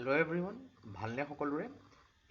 Hello everyone, ভালনে সকলোৰে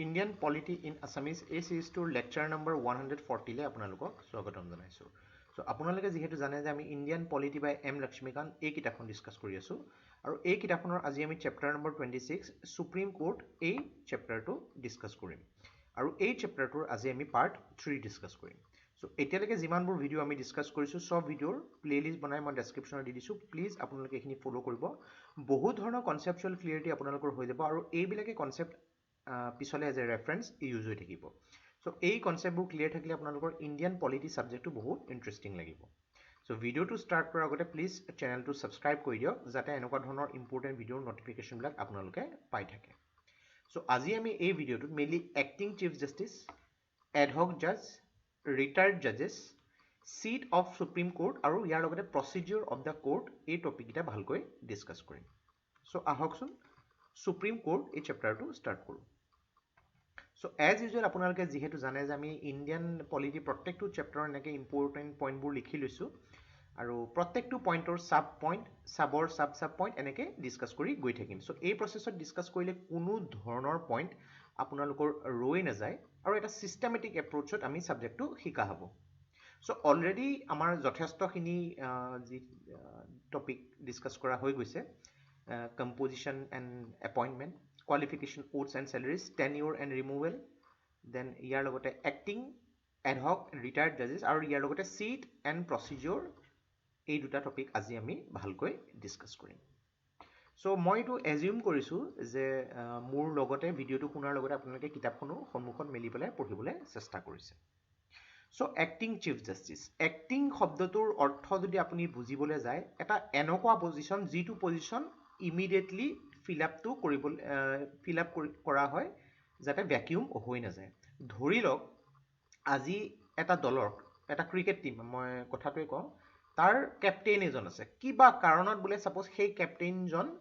Indian polity in Assamese এই সিৰিজটোৰ লেকচাৰ নম্বৰ 140 লে আপোনালোকক স্বাগতম জনাইছোঁ। সো আপোনালোকে যিহেতু জানে যে আমি ইণ্ডিয়ান পলিটি বাই এম লক্ষ্মীকান্ত এই কিতাপখন ডিছকাছ কৰি আছোঁ আৰু এই কিতাপখনৰ আজি আমি চেপ্টাৰ নম্বৰ 26 সুপ্ৰিম কোৰ্ট এই চেপ্টাৰটো ডিছকাছ কৰিম আৰু এই চেপ্টাৰটোৰ আজি আমি পাৰ্ট 3 ডিছকাছ কৰিম। সো এতিয়ালৈকে যিমানবোৰ ভিডিঅ' আমি ডিছকাছ কৰিছোঁ সব ভিডিঅ'ৰ প্লেলিষ্ট বনাই মই ডেছক্ৰিপশ্যনত দি দিছোঁ। প্লিজ আপোনালোকে এইখিনি ফ'ল' কৰিব। বহুত ধৰণৰ কনচেপচুৱেল ক্লিয়াৰিটি আপোনালোকৰ হৈ যাব আৰু এইবিলাকে কনচেপ্ট পিছলৈ এজ এ ৰেফাৰেঞ্চ ইউজ হৈ থাকিব। চ' এই কনচেপ্টবোৰ ক্লিয়াৰ থাকিলে আপোনালোকৰ ইণ্ডিয়ান পলিটি ছাবজেক্টটো বহুত ইণ্টাৰেষ্টিং লাগিব। চ' ভিডিঅ'টো ষ্টাৰ্ট কৰাৰ আগতে প্লিজ চেনেলটো ছাবস্ক্ৰাইব কৰি দিয়ক যাতে এনেকুৱা ধৰণৰ ইম্পৰ্টেণ্ট ভিডিঅ'ৰ নটিফিকেশ্যনবিলাক আপোনালোকে পাই থাকে। চ' আজি আমি এই ভিডিঅ'টোত mainly acting chief justice, ad hoc জাজ, retired জাজেছ, seat of supreme court আৰু ইয়াৰ লগতে প্ৰচিডিউৰ অফ দ্য কোৰ্ট এই টপিককেইটা ভালকৈ ডিছকাছ কৰিম। চ' আহকচোন সুপ্ৰিম কোৰ্ট এই চেপ্টাৰটো ষ্টাৰ্ট কৰোঁ। চ' এজ ইউজুৱেল আপোনালোকে যিহেতু জানে যে আমি ইণ্ডিয়ান পলিটি প্ৰত্যেকটো চেপ্টাৰৰ এনেকৈ ইম্পৰ্টেণ্ট পইণ্টবোৰ লিখি লৈছোঁ আৰু প্ৰত্যেকটো পইণ্টৰ চাব পইণ্ট চাবৰ চাব পইণ্ট এনেকৈ ডিছকাছ কৰি গৈ থাকিম। চ' এই প্ৰচেছত ডিছকাছ কৰিলে কোনো ধৰণৰ পইণ্ট আপোনালোকৰ ৰৈ নাযায় আৰু এটা ছিষ্টেমেটিক এপ্ৰ'চত আমি ছাবজেক্টটো শিকা হ'ব। চ' অলৰেডি আমাৰ যথেষ্টখিনি যি টপিক ডিছকাছ কৰা হৈ গৈছে, composition and appointment, qualification, oaths and salaries, tenure and removal, then ইয়াৰ লগতে এক্টিং, এডহক, ৰিটায়াৰ্ড জাজেছ আৰু ইয়াৰ লগতে চিট এণ্ড প্ৰচিডিউৰ এই দুটা টপিক আজি আমি ভালকৈ ডিছকাছ কৰিম। চ' মই এইটো এজিউম কৰিছোঁ যে মোৰ লগতে ভিডিঅ'টো শুনাৰ লগতে আপোনালোকে কিতাপখনো সন্মুখত মেলি পেলাই পঢ়িবলৈ চেষ্টা কৰিছে। চ' এক্টিং চিফ জাষ্টিছ, এক্টিং শব্দটোৰ অৰ্থ যদি আপুনি বুজিবলৈ যায়, এটা এনেকুৱা পজিশ্যন যিটো পজিশ্যন ইমিডিয়েটলি ফিল আপ কৰা হয় যাতে ভেকিউম হৈ নাযায়। ধৰি লওক আজি এটা দলৰ, এটা ক্ৰিকেট টীম, মই কথাটোৱে কওঁ, তাৰ কেপ্টেইন এজন আছে, কিবা কাৰণত বোলে ছাপ'জ সেই কেপ্টেইনজন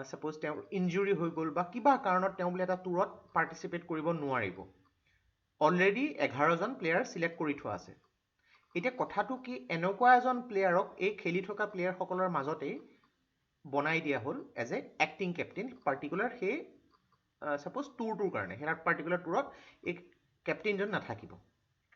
ছাপ'জ তেওঁৰ ইনজুৰি হৈ গ'ল বা কিবা কাৰণত তেওঁ বোলে এটা টুৰত পাৰ্টিচিপেট কৰিব নোৱাৰিব। অলৰেডি 11জন প্লেয়াৰ চিলেক্ট কৰি থোৱা আছে। এতিয়া কথাটো কি, এনেকুৱা এজন প্লেয়াৰক এই খেলি থকা প্লেয়াৰসকলৰ মাজতেই বনাই দিয়া হ'ল as a acting captain, particular সেই ছাপ'জ টুৰটোৰ কাৰণে, সেই পাৰ্টিকুলাৰ টুৰত এই কেপ্টেইনজন নাথাকিব।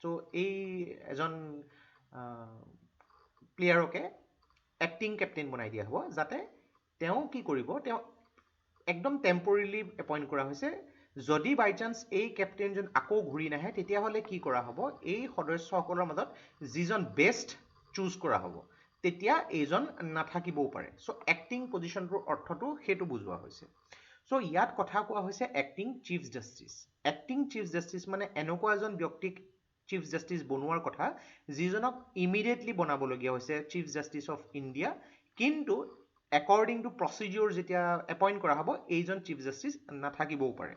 চ' এই এজন প্লেয়াৰকে এক্টিং কেপ্টেইন বনাই দিয়া হ'ব যাতে তেওঁ কি কৰিব, তেওঁ একদম টেম্পৰেলি এপইণ্ট কৰা হৈছে। যদি বাই চান্স এই কেপ্টেইনজন আকৌ ঘূৰি নাহে তেতিয়াহ'লে কি কৰা হ'ব, এই সদস্যসকলৰ মাজত যিজন বেষ্ট চুজ কৰা হ'ব তেতিয়া এইজন নাথাকিবও পাৰে। চ' এক্টিং পজিশ্যনটোৰ অৰ্থটো সেইটো বুজোৱা হৈছে। চ' ইয়াত কথা কোৱা হৈছে acting chief justice. Acting chief justice মানে এনেকুৱা এজন ব্যক্তিক চিফ জাষ্টিছ বনোৱাৰ কথা যিজনক ইমিডিয়েটলি বনাবলগীয়া হৈছে চিফ জাষ্টিছ অফ ইণ্ডিয়া, কিন্তু একৰ্ডিং টু প্ৰচিডিউৰ যেতিয়া এপইণ্ট কৰা হ'ব এইজন চিফ জাষ্টিছ নাথাকিবও পাৰে।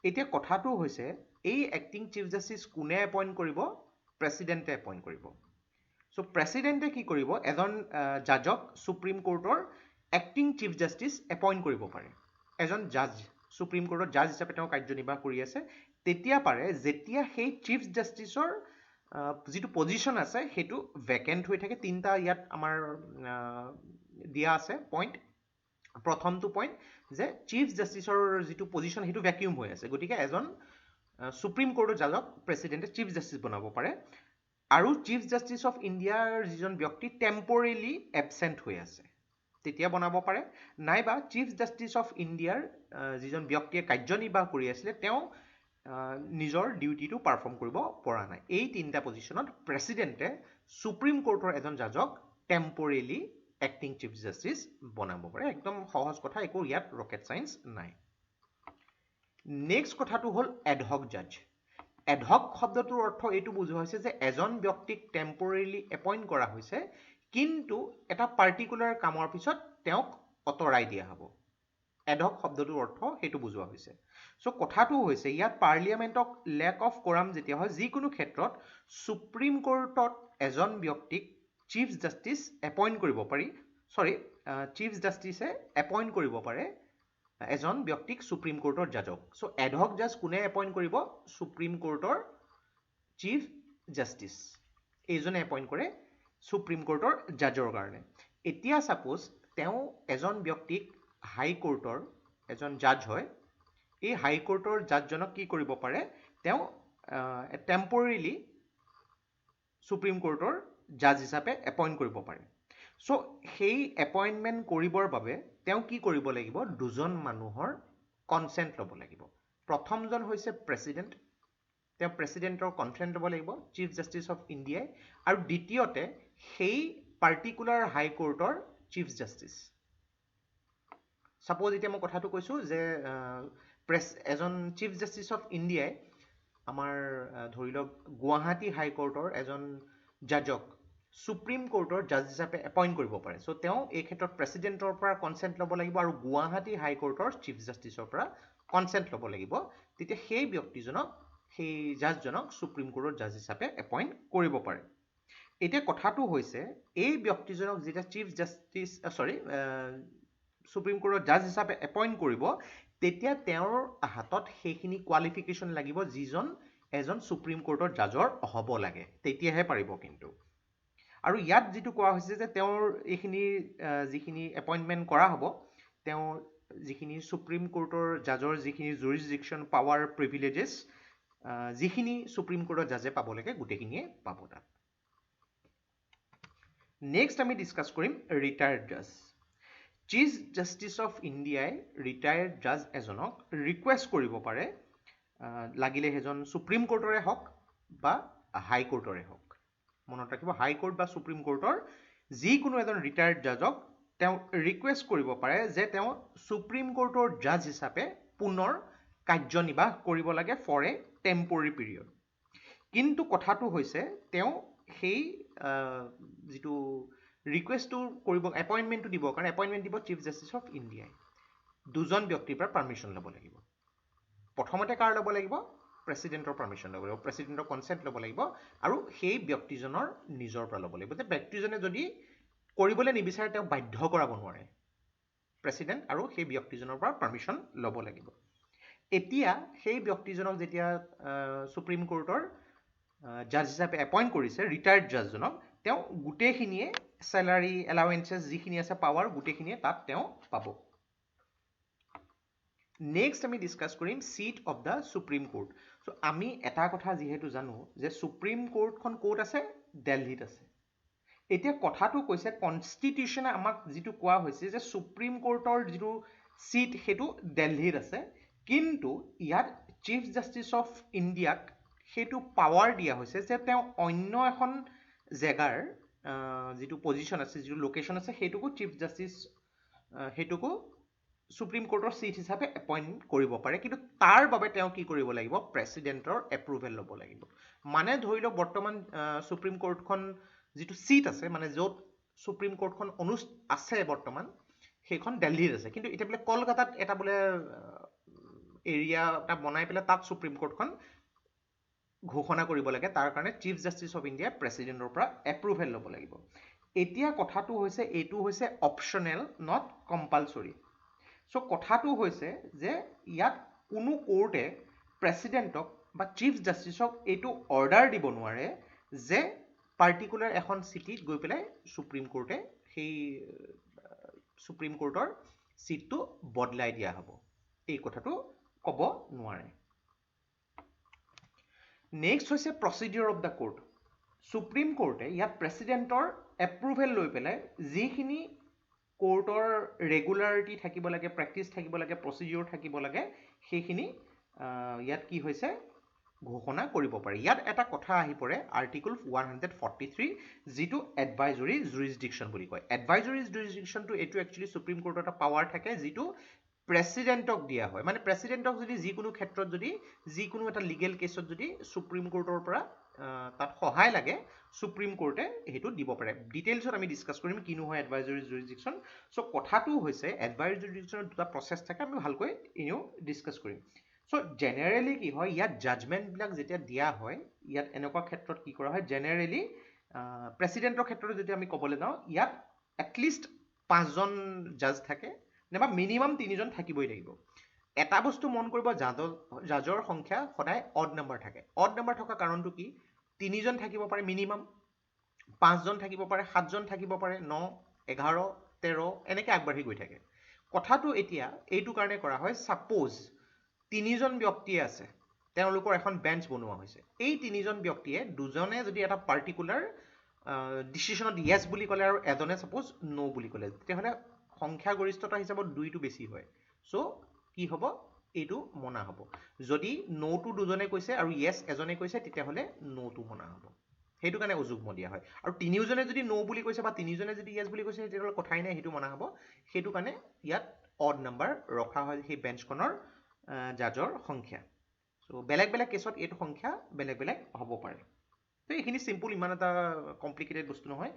এতিয়া কথাটো হৈছে এই এক্টিং চিফ জাষ্টিছ কোনে এপইণ্ট কৰিব, প্ৰেচিডেণ্টে এপইণ্ট কৰিব। চ' প্ৰেচিডেণ্টে কি কৰিব, এজন জাজক সুপ্ৰিম কোৰ্টৰ এক্টিং চিফ জাষ্টিছ এপইণ্ট কৰিব পাৰে। এজন জাজ সুপ্ৰিম কোৰ্টৰ জাজ হিচাপে তেওঁ কাৰ্যনিৰ্বাহ কৰি আছে, তেতিয়া পাৰে যেতিয়া সেই চিফ জাষ্টিছৰ যিটো পজিশ্যন আছে সেইটো ভেকেণ্ট হৈ থাকে। তিনিটা ইয়াত আমাৰ দিয়া আছে পইণ্ট। প্ৰথমটো পইণ্ট যে চিফ জাষ্টিছৰ যিটো পজিশ্যন সেইটো ভেকিউম হৈ আছে, গতিকে এজন সুপ্ৰিম কোৰ্টৰ জাজক প্ৰেচিডেণ্টে চিফ জাষ্টিছ বনাব পাৰে। আৰু চিফ জাষ্টিছ অফ ইণ্ডিয়াৰ যিজন ব্যক্তি টেম্পৰেলি এবচেণ্ট হৈ আছে তেতিয়া বনাব পাৰে, নাইবা চিফ জাষ্টিছ অফ ইণ্ডিয়াৰ যিজন ব্যক্তিয়ে কাৰ্যনিৰ্বাহ কৰি আছিলে তেওঁ নিজৰ ডিউটিটো পাৰফৰ্ম কৰিব পৰা নাই। এই তিনিটা পজিশ্যনত প্ৰেচিডেণ্টে সুপ্ৰিম কোৰ্টৰ এজন জাজক টেম্পৰেলি এক্টিং চিফ জাষ্টিছ বনাব পাৰে। একদম সহজ কথা, একো ইয়াত ৰকেট চাইন্স নাই। নেক্সট কথাটো হ'ল এডহক জাজ। এডহক শব্দটোৰ অৰ্থ এইটো বুজোৱা হৈছে যে এজন ব্যক্তিক টেম্পৰেলি এপইণ্ট কৰা হৈছে কিন্তু এটা পাৰ্টিকুলাৰ কামৰ পিছত তেওঁক আঁতৰাই দিয়া হ'ব। এডহক শব্দটোৰ অৰ্থ সেইটো বুজোৱা হৈছে। চ' কথাটো হৈছে ইয়াত পাৰ্লিয়ামেণ্টক লেক অফ কোৰাম যেতিয়া হয়, যিকোনো ক্ষেত্ৰত সুপ্ৰিম কোৰ্টত এজন ব্যক্তিক চিফ জাষ্টিছ এপইণ্ট কৰিব পাৰি, চিফ জাষ্টিছে এপইণ্ট কৰিব পাৰে এজন ব্যক্তিক সুপ্ৰিম কোৰ্টৰ জাজক। চ' এডহক জাজ কোনে এপইণ্ট কৰিব, সুপ্ৰিম কোৰ্টৰ চিফ জাষ্টিছ এইজনে এপইণ্ট কৰে সুপ্ৰিম কোৰ্টৰ জাজৰ কাৰণে। এতিয়া ছাপ'জ তেওঁ এজন ব্যক্তিক হাই কোৰ্টৰ এজন জাজ হয় এই হাইকোৰ্টৰ জাজজনক কি কৰিব পাৰে তেওঁ টেম্পৰেলি সুপ্ৰিম কোৰ্টৰ জাজ হিচাপে এপইণ্ট কৰিব পাৰে সো সেই এপইণ্টমেণ্ট কৰিবৰ বাবে তেওঁ কি কৰিব লাগিব দুজন মানুহৰ কনসেন্ট ল'ব লাগিব প্ৰথমজন হৈছে প্ৰেসিডেন্ট তেওঁ প্ৰেসিডেন্টৰ কনসেন্ট ল'ব লাগিব চিফ জাস্টিস অফ ইণ্ডিয়া আৰু দ্বিতীয়তে সেই পাৰ্টিকুলাৰ হাইকোৰ্টৰ চিফ জাস্টিস সাপোজ এতিয়া মই কথাটো কৈছো যে এজন চিফ জাস্টিস অফ ইণ্ডিয়াই আমাৰ ধৰি লওক গুৱাহাটী হাইকোৰ্টৰ এজন জাজক সুপ্ৰিম কোৰ্টৰ জাজ হিচাপে এপইণ্ট কৰিব পাৰে সো তেওঁ এই ক্ষেত্ৰত প্ৰেসিডেন্টৰ পৰা কনসেন্ট ল'ব লাগিব আৰু গুৱাহাটী হাইকোৰ্টৰ চিফ জাস্টিসৰ পৰা কনসেন্ট ল'ব লাগিব তেতিয়া সেই ব্যক্তিজনক সেই জাজজনক সুপ্ৰিম কোৰ্টৰ জাজ হিচাপে এপইণ্ট কৰিব পাৰে এতিয়া কথাটো হৈছে এই ব্যক্তিজনক যেতিয়া চিফ জাস্টিস সুপ্ৰিম কোৰ্টৰ জাজ হিচাপে এপইণ্ট কৰিব তেতিয়া তেওঁৰ হাতত সেইখিনি কোৱালিফিকেশ্যন লাগিব যিজন এজন সুপ্ৰিম কোৰ্টৰ জাজৰ হ'ব লাগে তেতিয়াহে পাৰিব কিন্তু আৰু ইয়াত যেটো কোৱা হৈছে যে তেওঁৰ এইখিনি যিখিনি এপইণ্টমেণ্ট কৰা হ'ব তেওঁ যিখিনি সুপ্ৰিম কোৰ্টৰ জাজৰ যিখিনি জুৰিসডিকশ্যন পাৱাৰ প্ৰিভিলেজেছ যিখিনি সুপ্ৰিম কোৰ্টৰ জাজে পাব লাগে গোটেইখিনিয়ে পাব তাত নেক্সট আমি ডিসকাস কৰিম ৰিটায়াৰ্ড জাজ চিফ জাস্টিস অফ ইণ্ডিয়াই ৰিটায়াৰ্ড জাজ এজনক ৰিকুৱেষ্ট কৰিব পাৰে লাগিলে হেজন সুপ্ৰিম কোৰ্টৰে হওক বা হাই কোৰ্টৰে হওক মনত ৰাখিব হাই কোৰ্ট বা সুপ্ৰিম কোৰ্টৰ যিকোনো এজন ৰিটায়াৰ্ড জাজক তেওঁ ৰিকুৱেষ্ট কৰিব পাৰে যে তেওঁ সুপ্ৰিম কোৰ্টৰ জাজ হিচাপে পুনৰ কাৰ্যনিৰ্বাহ কৰিব লাগে ফৰ এ টেম্পৰেৰী পিৰিয়ড কিন্তু কথাটো হৈছে তেওঁ সেই যেটো ৰিকুৱেষ্টটো কৰিব এপইণ্টমেণ্টটো দিব কাৰণ এপইণ্টমেণ্ট দিব চিফ জাস্টিস অফ ইণ্ডিয়াই দুজন ব্যক্তিৰ পৰা পাৰমিশ্যন ল'ব লাগিব প্ৰথমতে কাৰ ল'ব লাগিব প্ৰেসিডেন্টৰ পাৰমিশ্যন ল'ব লাগিব প্ৰেসিডেন্টৰ কনসেন্ট ল'ব লাগিব আৰু সেই ব্যক্তিজনৰ নিজৰ পৰা ল'ব লাগিব যে ব্যক্তিজনে যদি কৰিবলৈ নিবিচাৰে তেওঁ বাধ্য কৰাব নোৱাৰে প্ৰেসিডেন্ট আৰু সেই ব্যক্তিজনৰ পৰা পাৰমিশ্যন ল'ব লাগিব এতিয়া সেই ব্যক্তিজনক যেতিয়া সুপ্ৰিম কোৰ্টৰ জাজ হিচাপে এপইণ্ট কৰিছে ৰিটায়াৰ্ড জাজজনক তেওঁ গোটেইখিনিয়ে স্যালাৰি এলাউৱেন্সেছ যিখিনি আছে পাৱাৰ গোটেইখিনিয়ে তাত তেওঁ পাব নেক্সট আমি ডিসকাস কৰিম seat of the supreme court so আমি এটা কথা যেহেতু জানো যে সুপ্ৰিম কোৰ্টখন ক'ত আছে দিল্লীত আছে এতিয়া কথাটো কৈছে কনস্টিটিউশনে আমাক যেটো কোৱা হৈছে যে সুপ্ৰিম কোৰ্টৰ যেটো সিট হেতু দিল্লীত আছে কিন্তু ইয়াত চিফ জাস্টিস অফ ইণ্ডিয়াক হেতু পাৱাৰ দিয়া হৈছে যে তেওঁ অন্য এখন জেগাৰ যেটো পজিশন আছে যেটো লোকেশন আছে হেতুকো চিফ জাস্টিস হেতুকো সুপ্ৰিম কোৰ্টৰ সিট হিচাপে এপইণ্ট কৰিব পাৰে কিন্তু তাৰ বাবে তেওঁ কি কৰিব লাগিব প্ৰেসিডেন্টৰ এপ্ৰুভেল ল'ব লাগিব মানে ধৰি লওক বৰ্তমান সুপ্ৰিম কোৰ্টখন যেটো সিট আছে মানে য'ত সুপ্ৰিম কোৰ্টখন আছে বৰ্তমান সেইখন দিল্লীত আছে কিন্তু এটা বলে কলকাতাত এটা বলে এৰিয়া এটা বনাই পেলাই তাত সুপ্ৰিম কোৰ্টখন ঘোষণা কৰিব লাগে তাৰ কাৰণে চিফ জাস্টিস অফ ইণ্ডিয়া প্ৰেসিডেন্টৰ পৰা এপ্ৰুভেল ল'ব লাগিব এতিয়া কথাটো হৈছে এইটো হৈছে অপচনেল নট কম্পালসৰি সো কথাটো হৈছে যে ইয়াত কোনো কোৰ্টে প্ৰেসিডেন্টক বা চিফ জাস্টিসক এইটো অৰ্ডাৰ দিব নোৱাৰে যে পাৰ্টিকুলাৰ এখন সিটিত গৈ পেলাই সুপ্ৰিম কোৰ্টে সেই সুপ্ৰিম কোৰ্টৰ সিটটো বদলাই দিয়া হ'ব এই কথাটো ক'ব নোৱাৰে নেক্সট হৈছে procedure of the court Supreme কোৰ্টে ইয়াত প্ৰেসিডেন্টৰ এপ্ৰুভেল লৈ পেলাই যিখিনি কোৰ্টৰ ৰেগুলাৰিটি থাকিব লাগে প্ৰেক্টিছ থাকিব লাগে প্ৰচিডিউৰ থাকিব লাগে সেইখিনি ইয়াত কি হৈছে ঘোষণা কৰিব পাৰি ইয়াত এটা কথা আহি পৰে আৰ্টিকল 143 যেটো এডভাইজৰি জুৰিসডিকশ্যন বুলি কয় এডভাইজৰি জুৰিসডিকশ্যনটো এটো একচুয়ালি সুপ্ৰিম কোৰ্টৰ এটা পাৱাৰ থাকে যেটো প্ৰেসিডেন্টক দিয়া হয় মানে প্ৰেসিডেন্টক যদি যিকোনো ক্ষেত্ৰত যদি যিকোনো এটা লিগেল কেছত যদি সুপ্ৰিম কোৰ্টৰ পৰা তাত সহায় লাগে সুপ্ৰিম কোৰ্টে হেতু দিব পাৰে ডিটেইলছত আমি ডিসকাস কৰিম কিনো হয় এডভাইজৰি জুৰিসডিকশ্যন সো কথাটো হৈছে এডভাইজৰি জুৰিসডিকশ্যনৰ দুটা প্ৰসেস থাকে আমি ভালকৈ ইনিও ডিসকাস কৰিম সো জেনাৰেলি কি হয় ইয়াত জাজমেন্ট বিলাক যেতিয়া দিয়া হয় ইয়াত এনেকুৱা ক্ষেত্ৰত কি কৰা হয় জেনাৰেলি প্ৰেসিডেন্টৰ ক্ষেত্ৰত যদি আমি ক'বলৈ যাওঁ ইয়াত এটলিষ্ট 5 জন জাজ থাকে নেবা মিনিমাম 3 জন থাকিবই লাগিব এটা বস্তু মন কৰিব জাজৰ সংখ্যা সদায় অড নাম্বাৰ থাকে অড নাম্বাৰ থকা কাৰণটো কি 3 জন থাকিব পাৰে মিনিমাম 5 জন থাকিব পাৰে 7 জন থাকিব পাৰে 9 11 13 এনেকৈ আগবাঢ়ি গৈ থাকে কথাটো এতিয়া এইটো কাৰণে কৰা হয় সাপোজ তিনিজন ব্যক্তিয়ে আছে তেওঁলোকৰ এখন বেঞ্চ বনোৱা হৈছে এই তিনিজন ব্যক্তিয়ে দুজনে যদি এটা পাৰ্টিকুলাৰ ডিসিশনত ইয়েস বুলি ক'লে আৰু এজনে সাপোজ নো বুলি ক'লে তেতিয়াহ'লে সংখ্যাগৰিষ্ঠতা হিচাপত দুইটো বেছি হয় সো কি হ'ব এইটো মনা হ'ব যদি নোটো দুজনে কৈছে আৰু ইয়েস এজনে কৈছে তেতিয়াহ'লে নোটো মনা হ'ব সেইটো কাৰণে অযুগ্ম দিয়া হয় আৰু তিনিওজনে যদি নো বুলি কৈছে বা তিনিজনে যদি ইয়েস বুলি কৈছে তেতিয়াহ'লে কথাই নাই সেইটো মনা হ'ব সেইটো কাৰণে ইয়াত অড নাম্বাৰ ৰখা হয় সেই বেঞ্চখনৰ জাজৰ সংখ্যা সো বেলেগ বেলেগ কেছত এইটো সংখ্যা বেলেগ বেলেগ হ'ব পাৰে তো এইখিনি সিম্পল ইমান এটা কমপ্লিকেটেড বস্তু নহয়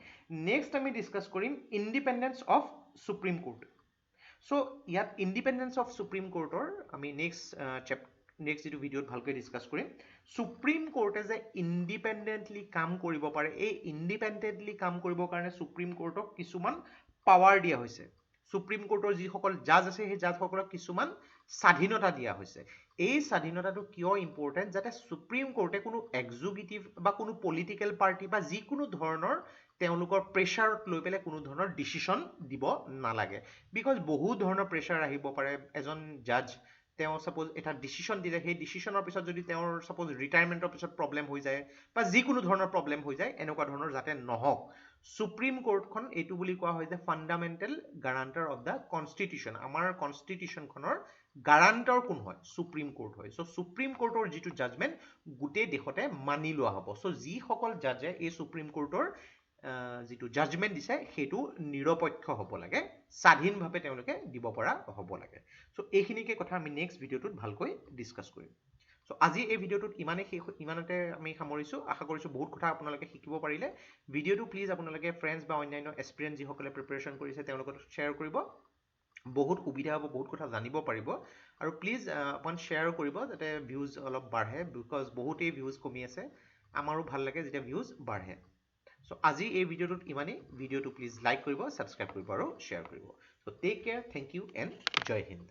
নেক্সট আমি ডিসকাস কৰিম independence of supreme court so ইয়াত ইণ্ডিপেণ্ডেন্স অফ সুপ্ৰিম কোৰ্টৰ আমি নেক্সট যেটো ভিডিঅ'ত ভালকৈ ডিসকাস কৰিম সুপ্ৰিম কোৰ্টে যে ইণ্ডিপেণ্ডেন্টলি কাম কৰিব পাৰে এই ইণ্ডিপেণ্ডেন্টলি কাম কৰিবৰ কাৰণে সুপ্ৰিম কোৰ্টক কিছুমান পাৱাৰ দিয়া হৈছে সুপ্ৰিম কোৰ্টৰ যিসকল জাজ আছে সেই জাজসকলক কিছুমান স্বাধীনতা দিয়া হৈছে এই স্বাধীনতাটো কিয় ইম্পৰ্টেন্ট যাতে সুপ্ৰিম কোৰ্টে কোনো এক্সিকিউটিভ বা কোনো পলিটিক্যাল পাৰ্টি বা যিকোনো ধৰণৰ তেওঁলোকৰ প্ৰেছাৰত লৈ পেলাই কোনো ধৰণৰ ডিসিশন দিব নালাগে বিকজ বহু ধৰণৰ প্ৰেছাৰ আহিব পাৰে এজন জাজ তেওঁ সাপোজ এটা ডিসিশন দিলে সেই ডিসিশনৰ পিছত যদি তেওঁৰ সাপোজ ৰিটায়াৰমেন্টৰ পিছত প্ৰবলেম হৈ যায় বা যিকোনো ধৰণৰ প্ৰবলেম হৈ যায় এনেকুৱা ধৰণৰ যাতে নহওক সুপ্ৰিম কোৰ্টখন এইটো বুলি কোৱা হয় যে ফান্ডামেন্টাল গ্যাৰান্টাৰ অফ দা কনস্টিটিউশন আমাৰ কনস্টিটিউশনখনৰ গ্যাৰান্টাৰ কোন হয় সুপ্ৰিম কোৰ্ট হয় সো সুপ্ৰিম কোৰ্টৰ যিটো জাজমেন্ট গোটেই দেশতে মানি লোৱা হ'ব সো যিসকল জাজে এই সুপ্ৰিম কোৰ্টৰ যিটো জাজমেন্ট দিছে সেইটো নিৰপেক্ষ হ'ব লাগে স্বাধীনভাৱে তেওঁলোকে দিব পৰা হ'ব লাগে সো এইখিনিকে কথা আমি নেক্সট ভিডিঅ'টোত ভালকৈ ডিসকাস কৰিম সো আজি এই ভিডিঅ'টোত ইমানতে আমি সামৰিছো আশা কৰিছো বহুত কথা আপোনালোকে শিকিব পাৰিলে ভিডিঅ'টো প্লিজ আপোনালোকে ফ্ৰেণ্ডছ বা অন্যান্য এস্পিৰেন্ট যিসকলে প্ৰিপাৰেচন কৰিছে তেওঁলোকৰ শ্বেয়াৰ কৰিব বহুত সুবিধা হ'ব বহুত কথা জানিব পাৰিব আৰু প্লিজ অকমান শ্বেয়াৰ কৰিব যাতে ভিউজ অলপ বাঢ়ে বিকজ বহুতেই ভিউজ কমি আছে আমাৰো ভাল লাগে যেতিয়া ভিউজ বাঢ়ে সো আজি এই ভিডিঅ'টোত ইমানেই ভিডিঅ'টো প্লিজ লাইক কৰিব সাবস্ক্ৰাইব কৰিব আৰু শ্বেয়াৰ কৰিব so take care thank you and Jai Hind